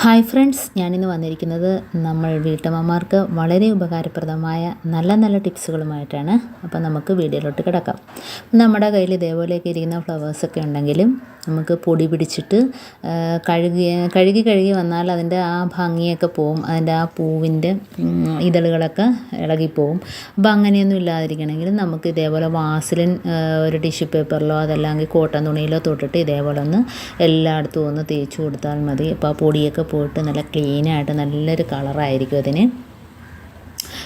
Hi friends, ഞാനിന്ന് വന്നിരിക്കുന്നത് നമ്മൾ വീട്ടമ്മമാർക്ക് വളരെ ഉപകാരപ്രദമായ നല്ല നല്ല ടിപ്സുകളുമായിട്ടാണ്. അപ്പോൾ നമുക്ക് വീഡിയോയിലോട്ട് കിടക്കാം. നമ്മുടെ കയ്യിൽ ഇതേപോലെയൊക്കെ ഇരിക്കുന്ന ഫ്ലവേഴ്സൊക്കെ ഉണ്ടെങ്കിലും നമുക്ക് പൊടി പിടിച്ചിട്ട് കഴുകി വന്നാൽ അതിൻ്റെ ആ ഭംഗിയൊക്കെ പോവും, അതിൻ്റെ ആ പൂവിൻ്റെ ഇതളുകളൊക്കെ ഇളകിപ്പോവും. അപ്പോൾ അങ്ങനെയൊന്നും ഇല്ലാതിരിക്കണമെങ്കിൽ നമുക്ക് ഇതേപോലെ വാസലിൻ ഒരു ടിഷ്യൂ പേപ്പറിലോ അതല്ലെങ്കിൽ കോട്ടൺ തുണിയിലോ തൊട്ടിട്ട് ഇതേപോലെ ഒന്ന് എല്ലായിടത്തും ഒന്ന് തേച്ച് കൊടുത്താൽ മതി. അപ്പോൾ ആ പൊടിയൊക്കെ പോയിട്ട് നല്ല ക്ലീനായിട്ട് നല്ലൊരു കളറായിരിക്കും അതിന്.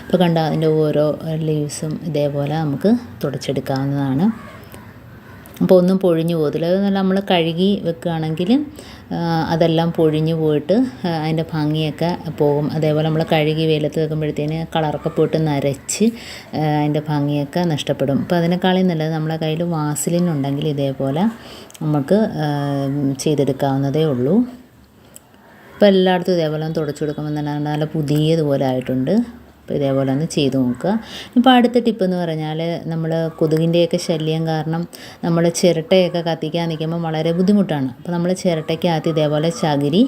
ഇപ്പോൾ കണ്ട അതിൻ്റെ ഓരോ ലീവ്സും ഇതേപോലെ നമുക്ക് തുടച്ചെടുക്കാവുന്നതാണ്. അപ്പോൾ ഒന്നും പൊഴിഞ്ഞു പോകത്തില്ല. അത് നല്ല നമ്മൾ കഴുകി വെക്കുകയാണെങ്കിൽ അതെല്ലാം പൊഴിഞ്ഞു പോയിട്ട് അതിൻ്റെ ഭംഗിയൊക്കെ പോകും. അതേപോലെ നമ്മൾ കഴുകി വെയിലത്ത് വെക്കുമ്പോഴത്തേന് കളറൊക്കെ പോയിട്ട് നരച്ച് അതിൻ്റെ ഭംഗിയൊക്കെ നഷ്ടപ്പെടും. അപ്പോൾ അതിനേക്കാളും നല്ലത് നമ്മളെ കയ്യിൽ വാസലിൻ ഉണ്ടെങ്കിൽ ഇതേപോലെ നമുക്ക് ചെയ്തെടുക്കാവുന്നതേ ഉള്ളൂ. ഇപ്പോൾ എല്ലായിടത്തും ഇതേപോലെ ഒന്ന് തുടച്ചു കൊടുക്കുമ്പോൾ തന്നെ നല്ല പുതിയതുപോലെ ആയിട്ടുണ്ട്. അപ്പോൾ ഇതേപോലെ ഒന്ന് ചെയ്ത് നോക്കുക. ഇപ്പോൾ അടുത്ത ടിപ്പെന്ന് പറഞ്ഞാൽ നമ്മൾ കൊതുകിൻ്റെയൊക്കെ ശല്യം കാരണം നമ്മൾ ചിരട്ടയൊക്കെ കത്തിക്കാൻ നിൽക്കുമ്പോൾ വളരെ ബുദ്ധിമുട്ടാണ്. അപ്പോൾ നമ്മൾ ചിരട്ടയ്ക്കകത്ത് ഇതേപോലെ ചകിരി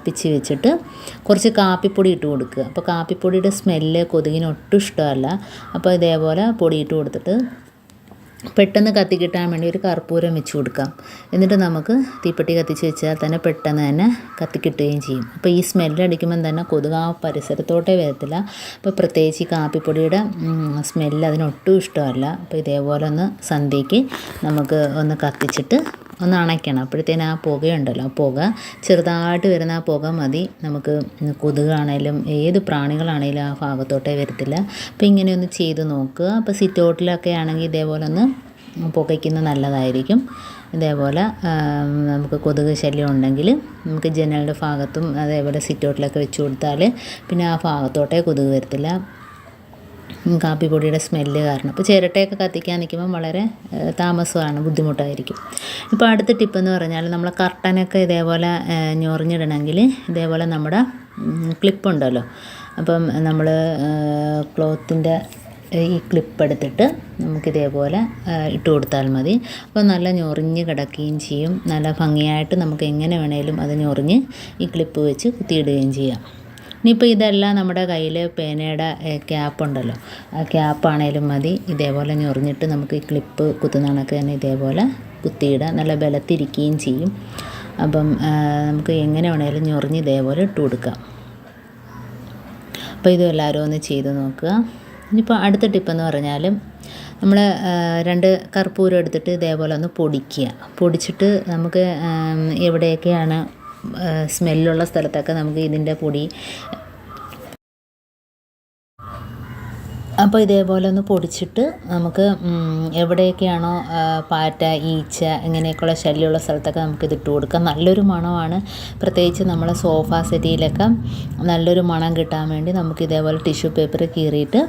പിച്ചി വെച്ചിട്ട് കുറച്ച് കാപ്പിപ്പൊടി ഇട്ട് കൊടുക്കുക. അപ്പോൾ കാപ്പിപ്പൊടിയുടെ സ്മെല്ല് കൊതുകിന് ഒട്ടും ഇഷ്ടമല്ല. അപ്പോൾ ഇതേപോലെ പൊടി ഇട്ട് കൊടുത്തിട്ട് പെട്ടെന്ന് കത്തിക്കിട്ടാൻ വേണ്ടി ഒരു കർപ്പൂരം വെച്ച് കൊടുക്കാം. എന്നിട്ട് നമുക്ക് തീപ്പെട്ടി കത്തിച്ച് വെച്ചാൽ തന്നെ പെട്ടെന്ന് തന്നെ കത്തിക്കിട്ടുകയും ചെയ്യും. അപ്പോൾ ഈ സ്മെല്ല് അടിക്കുമ്പം തന്നെ കൊതുക് ആ പരിസരത്തോട്ടേ വരത്തില്ല. അപ്പോൾ പ്രത്യേകിച്ച് ഈ കാപ്പിപ്പൊടിയുടെ സ്മെല്ല് അതിനൊട്ടും ഇഷ്ടമല്ല. അപ്പോൾ ഇതേപോലെ ഒന്ന് സന്ധ്യയ്ക്ക് നമുക്ക് ഒന്ന് കത്തിച്ചിട്ട് ഒന്ന് അണയ്ക്കണം. അപ്പോഴത്തേനും ആ പുകയുണ്ടല്ലോ, ആ പുക ചെറുതായിട്ട് വരുന്ന ആ പുക മതി. നമുക്ക് കൊതുകാണേലും ഏത് പ്രാണികളാണേലും ആ ഭാഗത്തോട്ടേ വരത്തില്ല. അപ്പോൾ ഇങ്ങനെയൊന്ന് ചെയ്ത് നോക്കുക. അപ്പോൾ സിറ്റൗട്ടിലൊക്കെ ആണെങ്കിൽ ഇതേപോലെ ഒന്ന് പുകയ്ക്കുന്നത് നല്ലതായിരിക്കും. ഇതേപോലെ നമുക്ക് കൊതുക് ശല്യം ഉണ്ടെങ്കിൽ നമുക്ക് ജനലിൻ്റെ ഭാഗത്തും അതേപോലെ സിറ്റൗട്ടിലൊക്കെ വെച്ച് കൊടുത്താൽ പിന്നെ ആ ഭാഗത്തോട്ടേ കൊതുക് വരത്തില്ല, കാപ്പിപ്പൊടിയുടെ സ്മെല്ല് കാരണം. അപ്പോൾ ചിരട്ടയൊക്കെ കത്തിക്കാൻ നിൽക്കുമ്പോൾ വളരെ താമസമാണ്, ബുദ്ധിമുട്ടായിരിക്കും. ഇപ്പോൾ അടുത്ത ടിപ്പെന്ന് പറഞ്ഞാൽ നമ്മൾ കർട്ടനൊക്കെ ഇതേപോലെ ഞൊറിഞ്ഞിടണമെങ്കിൽ ഇതേപോലെ നമ്മുടെ ക്ലിപ്പുണ്ടല്ലോ, അപ്പം നമ്മൾ ക്ലോത്തിൻ്റെ ഈ ക്ലിപ്പ് എടുത്തിട്ട് നമുക്കിതേപോലെ ഇട്ട് കൊടുത്താൽ മതി. അപ്പോൾ നല്ല ഞൊറിഞ്ഞ് കിടക്കുകയും ചെയ്യും. നല്ല ഭംഗിയായിട്ട് നമുക്ക് എങ്ങനെ വേണേലും അത് ഞൊറിഞ്ഞ് ഈ ക്ലിപ്പ് വെച്ച് കുത്തിയിടുകയും ചെയ്യാം. ഇനിയിപ്പോൾ ഇതെല്ലാം നമ്മുടെ കയ്യിൽ പേനയുടെ ക്യാപ്പുണ്ടല്ലോ, ആ ക്യാപ്പാണേലും മതി. ഇതേപോലെ ഞൊറിഞ്ഞിട്ട് നമുക്ക് ഈ ക്ലിപ്പ് കുത്തുന്ന കണക്ക് തന്നെ ഇതേപോലെ കുത്തിയിടാം. നല്ല ബലത്തിരിക്കുകയും ചെയ്യും. അപ്പം നമുക്ക് എങ്ങനെ വേണേലും ഞൊറിഞ്ഞ് ഇതേപോലെ ഇട്ട് കൊടുക്കാം. അപ്പോൾ ഇത് എല്ലാവരും ഒന്ന് ചെയ്ത് നോക്കുക. ഇനിയിപ്പോൾ അടുത്ത ടിപ്പെന്ന് പറഞ്ഞാൽ നമ്മൾ 2 കർപ്പൂരം എടുത്തിട്ട് ഇതേപോലെ ഒന്ന് പൊടിച്ചിട്ട് നമുക്ക് എവിടെയൊക്കെയാണ് സ്മെല്ലുള്ള സ്ഥലത്തൊക്കെ നമുക്ക് ഇതിൻ്റെ പൊടി, അപ്പോൾ ഇതേപോലെ ഒന്ന് പൊടിച്ചിട്ട് നമുക്ക് എവിടെയൊക്കെയാണോ പാറ്റ, ഈച്ച ഇങ്ങനെയൊക്കെയുള്ള ശല്യമുള്ള സ്ഥലത്തൊക്കെ നമുക്കിത് ഇട്ട് കൊടുക്കാം. നല്ലൊരു മണമാണ്. പ്രത്യേകിച്ച് നമ്മളെ സോഫ സെറ്റിയിലൊക്കെ നല്ലൊരു മണം കിട്ടാൻ വേണ്ടി നമുക്ക് ഇതേപോലെ ടിഷ്യൂ പേപ്പർ കീറിയിട്ട്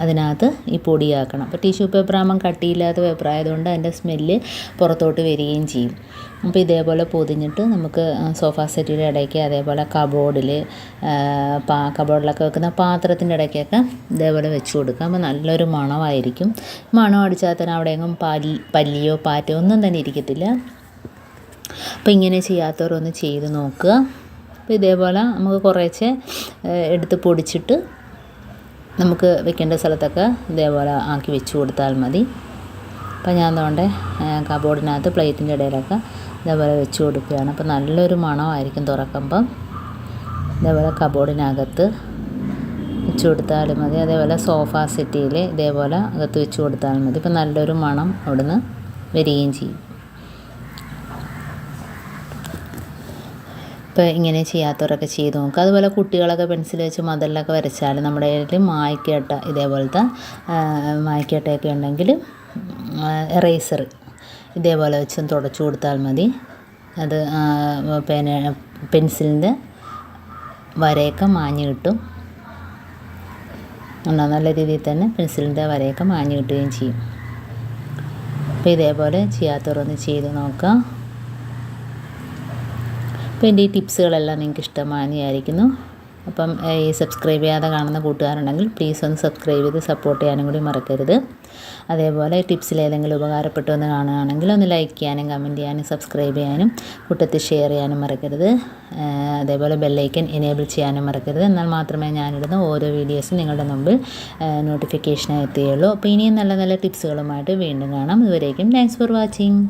അതിനകത്ത് ഈ പൊടിയാക്കണം. അപ്പോൾ ടിഷ്യൂ പേപ്പർ ആകുമ്പം കട്ടിയില്ലാത്ത പേപ്പർ ആയതുകൊണ്ട് അതിൻ്റെ സ്മെല്ല് പുറത്തോട്ട് വരികയും ചെയ്യും. അപ്പോൾ ഇതേപോലെ പൊതിഞ്ഞിട്ട് നമുക്ക് സോഫ സെറ്റിയുടെ ഇടയ്ക്ക് അതേപോലെ കബോർഡിലൊക്കെ വെക്കുന്ന പാത്രത്തിൻ്റെ ഇടയ്ക്കൊക്കെ ഇതേപോലെ വെച്ച് കൊടുക്കാം. അപ്പോൾ നല്ലൊരു മണമായിരിക്കും. മണം അടിച്ചാൽ തന്നെ അവിടെയെങ്ങും പല്ലിയോ പാറ്റയോ ഒന്നും തന്നെ ഇരിക്കത്തില്ല. അപ്പോൾ ഇങ്ങനെ ചെയ്യാത്തവരൊന്ന് ചെയ്ത് നോക്കുക. അപ്പോൾ ഇതേപോലെ നമുക്ക് കുറേശ്ശെ എടുത്ത് പൊടിച്ചിട്ട് നമുക്ക് വെക്കേണ്ട സ്ഥലത്തൊക്കെ ഇതേപോലെ ആക്കി വെച്ച് കൊടുത്താൽ മതി. അപ്പോൾ ഞാൻ അതുകൊണ്ട് കബോർഡിനകത്ത് പ്ലേറ്റിൻ്റെ ഇടയിലൊക്കെ ഇതേപോലെ വെച്ച് കൊടുക്കുകയാണ്. അപ്പോൾ നല്ലൊരു മണമായിരിക്കും തുറക്കുമ്പം. ഇതേപോലെ കബോർഡിനകത്ത് വെച്ച് കൊടുത്താലും മതി. അതേപോലെ സോഫ സെറ്റിയിൽ ഇതേപോലെ അകത്ത് വെച്ച് കൊടുത്താലും മതി. ഇപ്പോൾ നല്ലൊരു മണം അവിടുന്ന് വരികയും ചെയ്യും. ഇപ്പോൾ ഇങ്ങനെ ചെയ്യാത്തവരൊക്കെ ചെയ്ത് നോക്കുക. അതുപോലെ കുട്ടികളൊക്കെ പെൻസിൽ വെച്ച് മതിലൊക്കെ വരച്ചാൽ നമ്മുടെ കയ്യിൽ മായ്ക്കട്ട, ഇതേപോലത്തെ മായ്ക്കട്ടയൊക്കെ ഉണ്ടെങ്കിൽ എറേസർ ഇതേപോലെ വെച്ച് തുടച്ചു കൊടുത്താൽ മതി. അത് പെൻസിലിൻ്റെ വരയൊക്കെ മാഞ്ഞ് കിട്ടും. നല്ല രീതിയിൽ തന്നെ പെൻസിലിൻ്റെ വരയൊക്കെ മാഞ്ഞ് കിട്ടുകയും ചെയ്യും. അപ്പോൾ ഇതേപോലെ ചെയ്യാത്തവരൊന്ന് ചെയ്ത് നോക്കുക. അപ്പോൾ എൻ്റെ ഈ ടിപ്സുകളെല്ലാം നിങ്ങൾക്ക് ഇഷ്ടമാണെന്ന് വിചാരിക്കുന്നു. അപ്പം ഈ സബ്സ്ക്രൈബ് ചെയ്യാതെ കാണുന്ന കൂട്ടുകാരുണ്ടെങ്കിൽ പ്ലീസ് ഒന്ന് സബ്സ്ക്രൈബ് ചെയ്ത് സപ്പോർട്ട് ചെയ്യാനും കൂടി മറക്കരുത്. അതേപോലെ ടിപ്സിൽ ഏതെങ്കിലും ഉപകാരപ്പെട്ടു എന്ന് കാണുകയാണെങ്കിൽ ഒന്ന് ലൈക്ക് ചെയ്യാനും കമൻറ്റ് ചെയ്യാനും സബ്സ്ക്രൈബ് ചെയ്യാനും കൂട്ടത്തിൽ ഷെയർ ചെയ്യാനും മറക്കരുത്. അതേപോലെ ബെല്ലൈക്കൻ എനേബിൾ ചെയ്യാനും മറക്കരുത്. എന്നാൽ മാത്രമേ ഞാനിടുന്ന ഓരോ വീഡിയോസും നിങ്ങളുടെ മുമ്പിൽ നോട്ടിഫിക്കേഷനായി എത്തുകയുള്ളൂ. അപ്പോൾ ഇനിയും നല്ല നല്ല ടിപ്സുകളുമായിട്ട് വീണ്ടും കാണാം. ഇതുവരേക്കും താങ്ക്സ് ഫോർ വാച്ചിങ്.